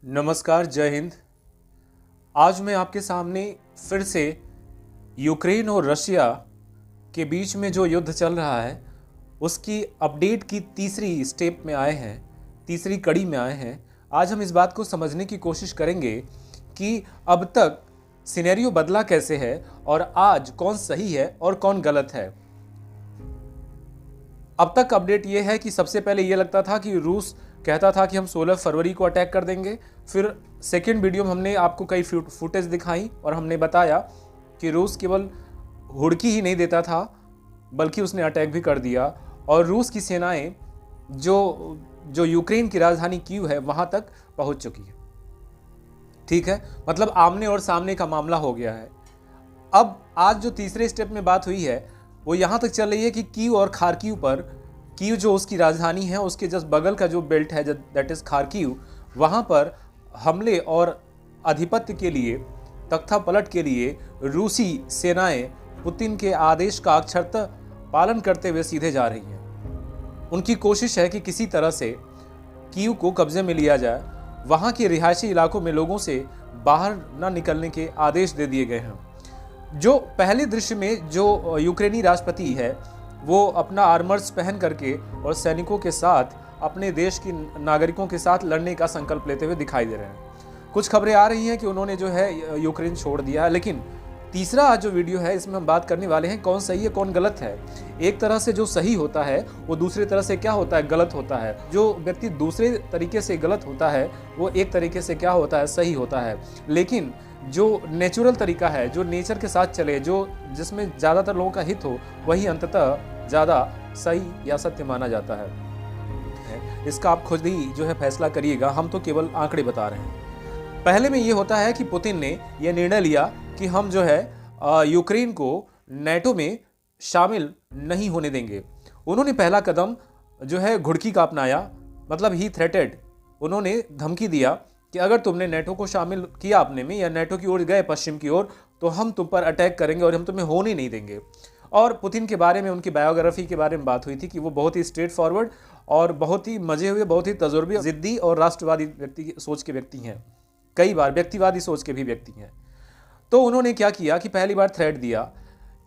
नमस्कार, जय हिंद। आज मैं आपके सामने फिर से यूक्रेन और रशिया के बीच में जो युद्ध चल रहा है उसकी अपडेट की तीसरी स्टेप में आए हैं, तीसरी कड़ी में आए हैं। आज हम इस बात को समझने की कोशिश करेंगे कि अब तक सिनेरियो बदला कैसे है और आज कौन सही है और कौन गलत है। अब तक अपडेट ये है कि सबसे पहले ये लगता था कि रूस कहता था कि हम 16 फरवरी को अटैक कर देंगे। फिर सेकेंड वीडियो में हमने आपको कई फुटेज दिखाई और हमने बताया कि रूस केवल हुड़की ही नहीं देता था बल्कि उसने अटैक भी कर दिया और रूस की सेनाएं जो यूक्रेन की राजधानी कीव है वहां तक पहुंच चुकी है। ठीक है, मतलब आमने और सामने का मामला हो गया है। अब आज जो तीसरे स्टेप में बात हुई है वो यहां तक चल रही है कि कीव और खार्किव पर, कीव जो उसकी राजधानी है उसके जस्ट बगल का जो बेल्ट है दैट इज खार्किव, वहां पर हमले और आधिपत्य के लिए, तख्ता पलट के लिए रूसी सेनाएं पुतिन के आदेश का अक्षरतः पालन करते हुए सीधे जा रही हैं। उनकी कोशिश है कि किसी तरह से कीव को कब्जे में लिया जाए। वहां के रिहायशी इलाकों में लोगों से बाहर न निकलने के आदेश दे दिए गए हैं। जो पहले दृश्य में जो यूक्रेनी राष्ट्रपति है वो अपना आर्मर्स पहन करके और सैनिकों के साथ अपने देश की नागरिकों के साथ लड़ने का संकल्प लेते हुए दिखाई दे रहे हैं। कुछ खबरें आ रही हैं कि उन्होंने जो है यूक्रेन छोड़ दिया है, लेकिन तीसरा आज जो वीडियो है इसमें हम बात करने वाले हैं कौन सही है कौन गलत है। एक तरह से जो सही होता है वो दूसरे तरह से क्या होता है, गलत होता है। जो व्यक्ति दूसरे तरीके से गलत होता है वो एक तरीके से क्या होता है, सही होता है। लेकिन जो नेचुरल तरीका है, जो नेचर के साथ चले, जो जिसमें ज़्यादातर लोगों का हित हो, वही अंततः ज़्यादा सही या सत्य माना जाता है। इसका आप खुद ही जो है फैसला करिएगा, हम तो केवल आंकड़े बता रहे हैं। पहले में ये होता है कि पुतिन ने यह निर्णय लिया कि हम जो है यूक्रेन को नेटो में शामिल नहीं होने देंगे। उन्होंने पहला कदम जो है घुड़की का अपनाया, मतलब ही थ्रेटेड, उन्होंने धमकी दिया कि अगर तुमने नेटो को शामिल किया अपने में या नेटो की ओर गए पश्चिम की ओर तो हम तुम पर अटैक करेंगे और हम तुम्हें होने नहीं देंगे। और पुतिन के बारे में, उनकी बायोग्राफी के बारे में बात हुई थी कि वो बहुत ही स्ट्रेट फॉरवर्ड और बहुत ही मजे हुए, बहुत ही तजुर्बे, जिद्दी और राष्ट्रवादी व्यक्ति सोच के व्यक्ति हैं, कई बार व्यक्तिवादी सोच के भी व्यक्ति हैं। तो उन्होंने क्या किया कि पहली बार थ्रेट दिया।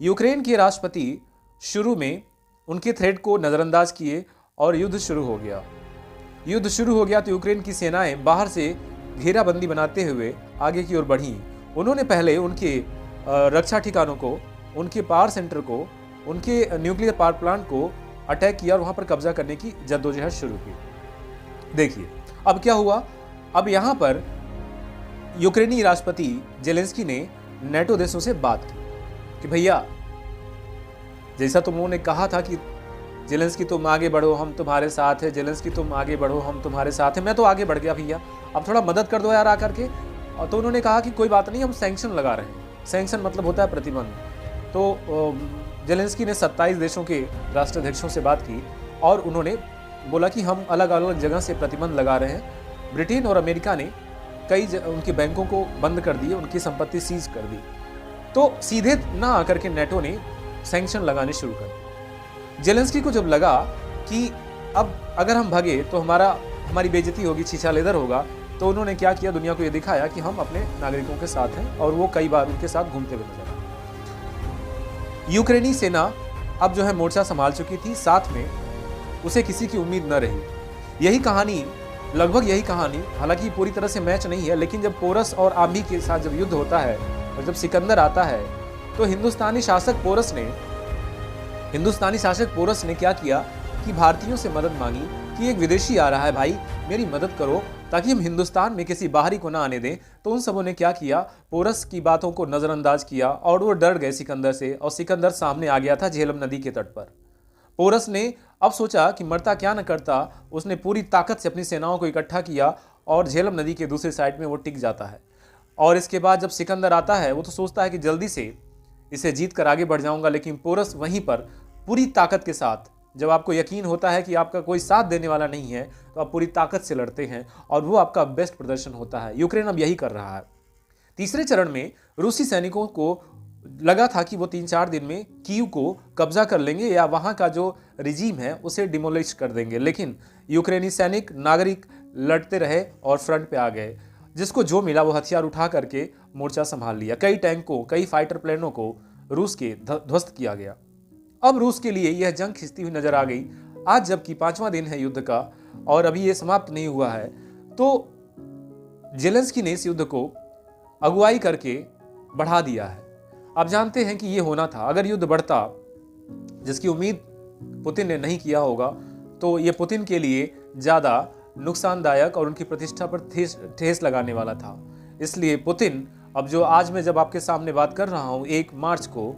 यूक्रेन के राष्ट्रपति शुरू में उनके थ्रेट को नज़रअंदाज किए और युद्ध शुरू हो गया। युद्ध शुरू हो गया तो यूक्रेन की सेनाएं बाहर से घेराबंदी बनाते हुए आगे की ओर बढ़ी। उन्होंने पहले उनके रक्षा ठिकानों को, उनके पावर सेंटर को, उनके न्यूक्लियर पावर प्लांट को अटैक किया और वहां पर कब्जा करने की जद्दोजहद शुरू की। देखिए अब क्या हुआ। अब यहां पर यूक्रेनी राष्ट्रपति जेलेंस्की ने नेटो देशों से बात की कि भैया, जैसा तुम लोगों ने कहा था कि जेलेंस्की तुम आगे बढ़ो हम तुम्हारे साथ है, जेलेंस्की तुम आगे बढ़ो हम तुम्हारे साथ है, मैं तो आगे बढ़ गया भैया, अब थोड़ा मदद कर दो यार आकर के। और तो उन्होंने कहा कि कोई बात नहीं, हम सैंक्शन लगा रहे हैं। सैंक्शन मतलब होता है प्रतिबंध। तो जेलेंस्की ने 27 देशों के राष्ट्राध्यक्षों से बात की और उन्होंने बोला कि हम अलग अलग जगह से प्रतिबंध लगा रहे हैं। ब्रिटेन और अमेरिका ने उनके बैंकों को बंद कर दिए, उनकी संपत्ति सीज कर दी। तो सीधे ना आकर के नेटो ने सैंक्शन लगाने शुरू कर दिए। जेलेंस्की को जब लगा कि अब अगर हम भागे तो हमारी बेइज्जती होगी, छीछा लेदर होगा, तो उन्होंने क्या किया, दुनिया को ये दिखाया कि हम अपने नागरिकों के साथ हैं और वो कई बार उनके साथ घूमते हुए नजर आए। यूक्रेनी सेना अब जो है मोर्चा संभाल चुकी थी, साथ में उसे किसी की उम्मीद न रही। यही कहानी, लगभग यही कहानी, हालांकि पूरी तरह से मैच नहीं है, लेकिन जब पोरस और आर्मी के साथ जब युद्ध होता है और जब सिकंदर आता है तो हिंदुस्तानी शासक पोरस ने क्या किया कि भारतीयों से मदद मांगी कि एक विदेशी आ रहा है भाई, मेरी मदद करो ताकि हम हिंदुस्तान में किसी बाहरी को ना आने दें। तो उन सबों ने क्या किया, पोरस की बातों को नज़रअंदाज किया और वो डर गए सिकंदर से, और सिकंदर सामने आ गया था झेलम नदी के तट पर। पोरस ने अब सोचा कि मरता क्या न करता, उसने पूरी ताकत से अपनी सेनाओं को इकट्ठा किया और झेलम नदी के दूसरी साइड में वो टिक जाता है। और इसके बाद जब सिकंदर आता है वो तो सोचता है कि जल्दी से इसे जीत कर आगे बढ़ जाऊंगा, लेकिन पोरस वहीं पर पूरी ताकत के साथ, जब आपको यकीन होता है कि आपका कोई साथ देने वाला नहीं है तो आप पूरी ताकत से लड़ते हैं और वो आपका बेस्ट प्रदर्शन होता है। यूक्रेन अब यही कर रहा है। तीसरे चरण में रूसी सैनिकों को लगा था कि वो 3-4 दिन में कीव को कब्जा कर लेंगे या वहां का जो रिजीम है उसे डिमोलिश कर देंगे, लेकिन यूक्रेनी सैनिक नागरिक लड़ते रहे और फ्रंट पे आ गए। जिसको जो मिला वो हथियार उठा करके मोर्चा संभाल लिया। कई टैंकों, कई फाइटर प्लेनों को रूस के ध्वस्त किया गया। अब रूस के लिए यह जंग खिंचती हुई नजर आ गई। आज जबकि 5वां दिन है युद्ध का और अभी यह समाप्त नहीं हुआ है, तो जेलेंस्की ने इस युद्ध को अगुवाई करके बढ़ा दिया है। आप जानते हैं कि यह होना था। अगर युद्ध बढ़ता, जिसकी उम्मीद पुतिन ने नहीं किया होगा, तो यह पुतिन के लिए ज्यादा नुकसानदायक और उनकी प्रतिष्ठा पर ठेस लगाने वाला था। इसलिए पुतिन, अब जो आज मैं जब आपके सामने बात कर रहा हूं 1 मार्च को,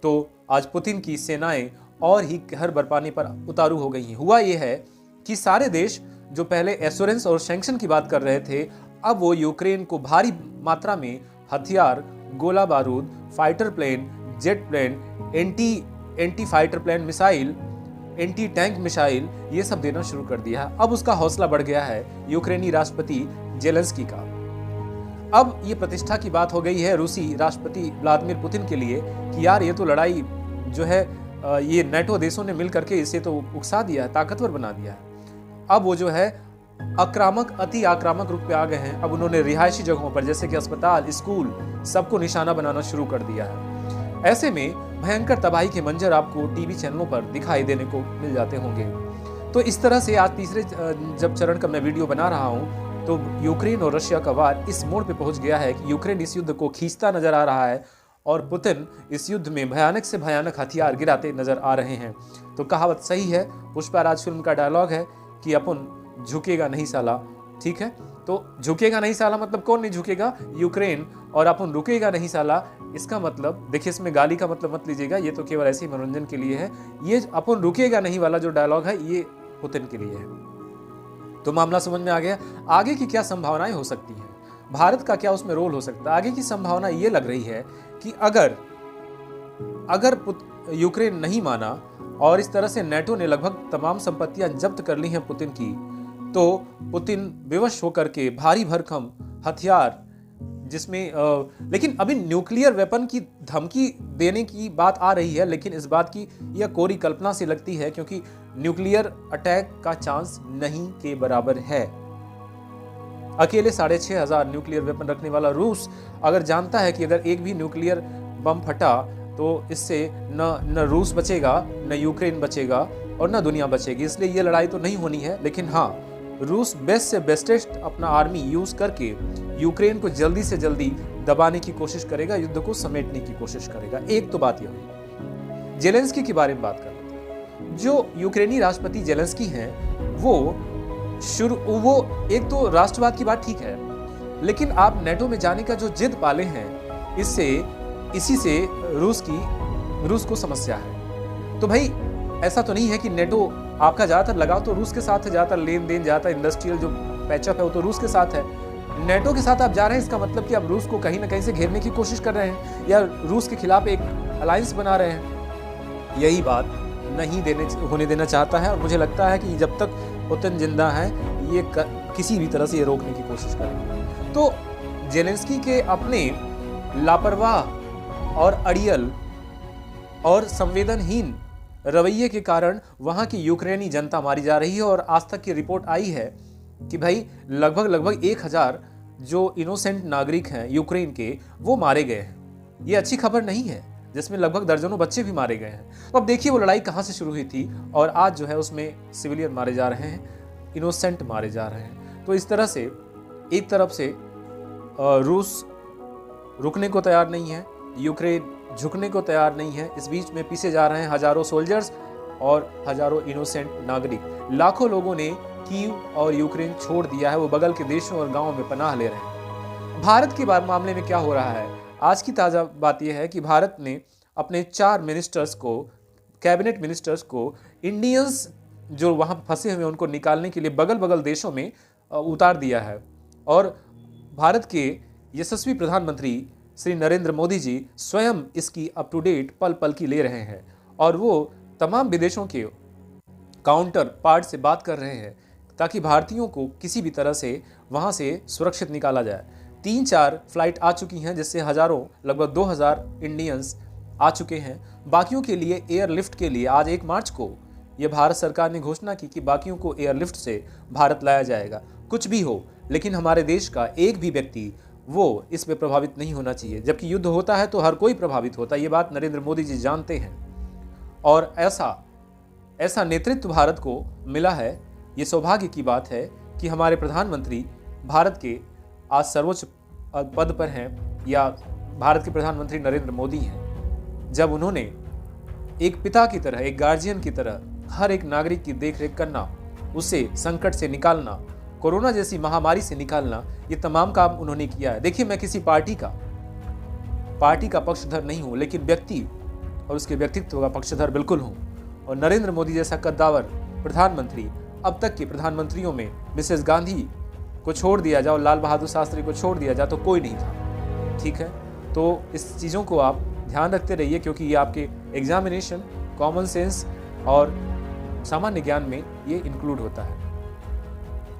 तो आज पुतिन की सेनाएं और ही कहर बरपाने पर उतारू हो गई हैं। हुआ यह है कि सारे देश जो पहले एश्योरेंस और सैंक्शन की बात कर रहे थे, अब वो यूक्रेन को भारी मात्रा में हथियार, गोला बारूद, fighter plane, jet plane, anti fighter plane missile, anti tank missile, ये सब देना शुरू कर दिया है। अब उसका हौसला बढ़ गया है यूक्रेनी राष्ट्रपति जेलेंस्की का। अब ये प्रतिष्ठा की बात हो गई है रूसी राष्ट्रपति व्लादिमीर पुतिन के लिए कि यार ये तो लड़ाई जो है ये नेटो देशों ने मिल करके इसे तो उकसा दिया है, ताकतवर बना दिया है। अब वो जो है अति आक्रामक रूप पे आ गए हैं। अब उन्होंने रिहायशी जगहों पर जैसे कि अस्पताल, स्कूल, सबको निशाना बनाना शुरू कर दिया है। ऐसे में भयंकर तबाही के मंजर आपको टीवी चैनलों पर दिखाई देने को मिल जाते होंगे। तो इस तरह से आज तीसरे जब चरण का मैं वीडियो बना रहा हूं, तो यूक्रेन और रशिया का वार इस मोड़ पे पहुंच गया है कि यूक्रेन इस युद्ध को खींचता नजर आ रहा है और पुतिन इस युद्ध में भयानक से भयानक हथियार गिराते नजर आ रहे हैं। तो कहावत सही है, पुष्पराज फिल्म का डायलॉग है कि अपन झुकेगा नहीं साला। ठीक है, तो झुकेगा नहीं साला मतलब कौन नहीं झुकेगा? यूक्रेन। और अपन रुकेगा नहीं साला, इसका मतलब देखिए, इसमें गाली का मतलब मत लीजिएगा, ये तो केवल ऐसे ही मनोरंजन के लिए है। ये अपन रुकेगा नहीं वाला जो डायलॉग है ये पुतिन के लिए है। तो मामला समझ में आ गया। आगे की क्या संभावनाएं हो सकती हैं, भारत का क्या उसमें रोल हो सकता है? आगे की संभावना ये लग रही है कि अगर यूक्रेन नहीं माना और इस तरह से नेटो ने लगभग तमाम संपत्तियां जब्त कर ली हैं पुतिन की, तो पुतिन विवश होकर के भारी भरकम हथियार जिसमें लेकिन अभी न्यूक्लियर वेपन की धमकी देने की बात आ रही है, लेकिन इस बात की यह कोरी कल्पना सी लगती है क्योंकि न्यूक्लियर अटैक का चांस नहीं के बराबर है। अकेले 6,500 न्यूक्लियर वेपन रखने वाला रूस अगर जानता है कि अगर एक भी न्यूक्लियर बम फटा तो इससे न रूस बचेगा, न यूक्रेन बचेगा और न दुनिया बचेगी। इसलिए ये लड़ाई तो नहीं होनी है। लेकिन हाँ, रूस बेस्ट से बेस्टेस्ट अपना आर्मी यूज करके यूक्रेन को जल्दी से जल्दी दबाने की कोशिश करेगा, युद्ध को समेटने की कोशिश करेगा। एक तो बात यह हुई। जेलेंस्की के बारे में बात कर रहे थे। जो यूक्रेनी राष्ट्रपति जेलेंस्की हैं, वो एक तो राष्ट्रवाद की बात ठीक है, लेकिन आप नेटो में जाने का जो जिद पाले हैं, इसी से रूस को समस्या है। तो भाई ऐसा तो नहीं है कि नेटो आपका ज्यादातर लगाव तो रूस के साथ है, ज्यादातर लेन देन, ज्यादातर इंडस्ट्रियल जो पैचअप है वो तो रूस के साथ है। नेटो के साथ आप जा रहे हैं, इसका मतलब कि आप रूस को कहीं ना कहीं से घेरने की कोशिश कर रहे हैं या रूस के खिलाफ एक अलायंस बना रहे हैं। यही बात नहीं होने देना चाहता है और मुझे लगता है कि जब तक पुतिन जिंदा है ये किसी भी तरह से ये रोकने की कोशिश करेंगे। तो जेलेंस्की के अपने लापरवाह और अड़ियल और संवेदनहीन रवैये के कारण वहां की यूक्रेनी जनता मारी जा रही है। और आज तक की रिपोर्ट आई है कि भाई लगभग 1000 जो इनोसेंट नागरिक हैं यूक्रेन के, वो मारे गए हैं। ये अच्छी खबर नहीं है, जिसमें लगभग दर्जनों बच्चे भी मारे गए हैं। तो अब देखिए वो लड़ाई कहां से शुरू हुई थी और आज जो है उसमें सिविलियन मारे जा रहे हैं, इनोसेंट मारे जा रहे हैं। तो इस तरह से एक तरफ से रूस रुकने को तैयार नहीं है, यूक्रेन झुकने को तैयार नहीं है। इस बीच में पीछे जा रहे हैं हजारों सोल्जर्स और हजारों इनोसेंट नागरिक। लाखों लोगों ने कीव और यूक्रेन छोड़ दिया है, वो बगल के देशों और गांवों में पनाह ले रहे हैं। भारत के मामले में क्या हो रहा है? आज की ताज़ा बात यह है कि भारत ने अपने 4 मिनिस्टर्स को, कैबिनेट मिनिस्टर्स को, इंडियंस जो वहां फंसे हुए उनको निकालने के लिए बगल देशों में उतार दिया है। और भारत के यशस्वी प्रधानमंत्री श्री नरेंद्र मोदी जी स्वयं इसकी अप टू डेट पल पल की ले रहे हैं और वो तमाम विदेशों के काउंटर पार्ट से बात कर रहे हैं ताकि भारतीयों को किसी भी तरह से वहां से सुरक्षित निकाला जाए। 3-4 फ्लाइट आ चुकी हैं, जिससे हजारों, लगभग 2000 इंडियंस आ चुके हैं। बाकियों के लिए एयरलिफ्ट के लिए आज 1 मार्च को ये भारत सरकार ने घोषणा की कि बाकियों को एयरलिफ्ट से भारत लाया जाएगा। कुछ भी हो, लेकिन हमारे देश का एक भी व्यक्ति वो इस पे प्रभावित नहीं होना चाहिए। जबकि युद्ध होता है तो हर कोई प्रभावित होता है, ये बात नरेंद्र मोदी जी जानते हैं। और ऐसा नेतृत्व भारत को मिला है। ये सौभाग्य की बात है कि हमारे प्रधानमंत्री भारत के आज सर्वोच्च पद पर हैं, या भारत के प्रधानमंत्री नरेंद्र मोदी हैं। जब उन्होंने एक पिता की तरह, एक गार्जियन की तरह हर एक नागरिक की देखरेख करना, उसे संकट से निकालना, कोरोना जैसी महामारी से निकालना, ये तमाम काम उन्होंने किया है। देखिए, मैं किसी पार्टी का पक्षधर नहीं हूं, लेकिन व्यक्ति और उसके व्यक्तित्व का पक्षधर बिल्कुल हूं। और नरेंद्र मोदी जैसा कद्दावर प्रधानमंत्री अब तक के प्रधानमंत्रियों में मिसेस गांधी को छोड़ दिया जाए और लाल बहादुर शास्त्री को छोड़ दिया जाए तो कोई नहीं था। ठीक है, तो इस चीज़ों को आप ध्यान रखते रहिए, क्योंकि ये आपके एग्जामिनेशन, कॉमन सेंस और सामान्य ज्ञान में ये इंक्लूड होता है।